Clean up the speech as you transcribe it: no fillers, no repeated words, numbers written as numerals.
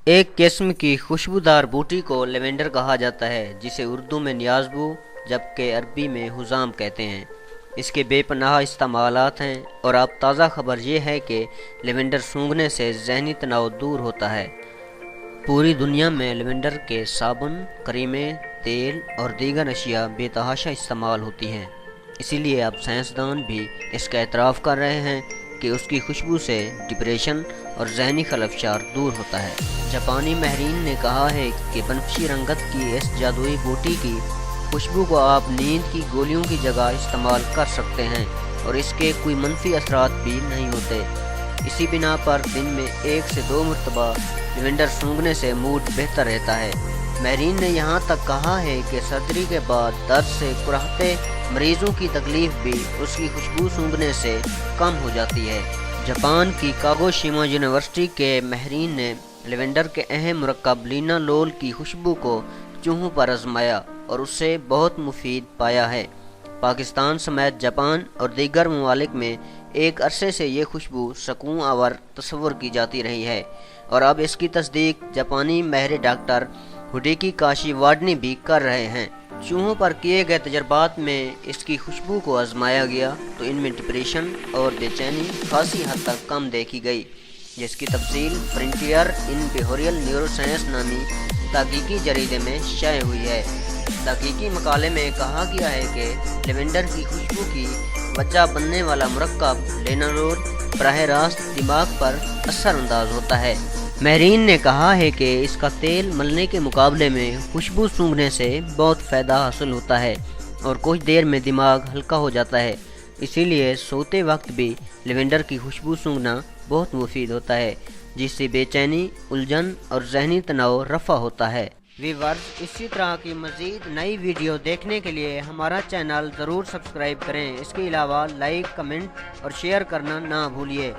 ایک قسم کی خوشبودار بوٹی کو لیونڈر کہا جاتا ہے، جسے اردو میں نیازبو جبکہ عربی میں حزام کہتے ہیں۔ اس کے بے پناہ استعمالات ہیں، اور اب تازہ خبر یہ ہے کہ لیونڈر سونگھنے سے ذہنی تناؤ دور ہوتا ہے۔ پوری دنیا میں لیونڈر کے صابن، کریمیں، تیل اور دیگر اشیاء بے تحاشا استعمال ہوتی ہیں۔ اسی لیے اب سائنسدان بھی اس کا اعتراف کر رہے ہیں کہ اس کی خوشبو سے ڈپریشن اور ذہنی خلفشار دور ہوتا ہے۔ جاپانی ماہرین نے کہا ہے کہ بنفشی رنگت کی اس جادوئی بوٹی کی خوشبو کو آپ نیند کی گولیوں کی جگہ استعمال کر سکتے ہیں، اور اس کے کوئی منفی اثرات بھی نہیں ہوتے۔ اسی بنا پر دن میں 1 سے 2 مرتبہ لیونڈر سونگھنے سے موڈ بہتر رہتا ہے۔ ماہرین نے یہاں تک کہا ہے کہ سرجری کے بعد درد سے کراہتے مریضوں کی تکلیف بھی اس کی خوشبو سونگھنے سے کم ہو جاتی ہے۔ جاپان کی کاگوشیما یونیورسٹی کے ماہرین نے لیونڈر کے اہم مرکب لینالول کی خوشبو کو چوہوں پر آزمایا اور اسے بہت مفید پایا ہے۔ پاکستان سمیت جاپان اور دیگر ممالک میں ایک عرصے سے یہ خوشبو سکون آور تصور کی جاتی رہی ہے، اور اب اس کی تصدیق جاپانی ماہر ڈاکٹر ہڈیکی کاشی واڈنی بھی کر رہے ہیں۔ چوہوں پر کیے گئے تجربات میں اس کی خوشبو کو آزمایا گیا تو ان میں ڈپریشن اور بے چینی خاصی حد تک کم دیکھی گئی، جس کی تفصیل فرنٹیئر ان بیہیوریل نیورو سائنس نامی تحقیقی جریدے میں شائع ہوئی ہے۔ تحقیقی مقالے میں کہا گیا ہے کہ لیونڈر کی خوشبو کی وجہ بننے والا مرکب لینالول براہ راست دماغ پر اثر انداز ہوتا ہے۔ ماہرین نے کہا ہے کہ اس کا تیل ملنے کے مقابلے میں خوشبو سونگھنے سے بہت فائدہ حاصل ہوتا ہے، اور کچھ دیر میں دماغ ہلکا ہو جاتا ہے۔ اسی لیے سوتے وقت بھی لیونڈر کی خوشبو سونگھنا بہت مفید ہوتا ہے، جس سے بے چینی، الجھن اور ذہنی تناؤ رفع ہوتا ہے۔ ویورز، اسی طرح کی مزید نئی ویڈیو دیکھنے کے لیے ہمارا چینل ضرور سبسکرائب کریں۔ اس کے علاوہ لائک، کمنٹ اور شیئر کرنا نہ بھولیے۔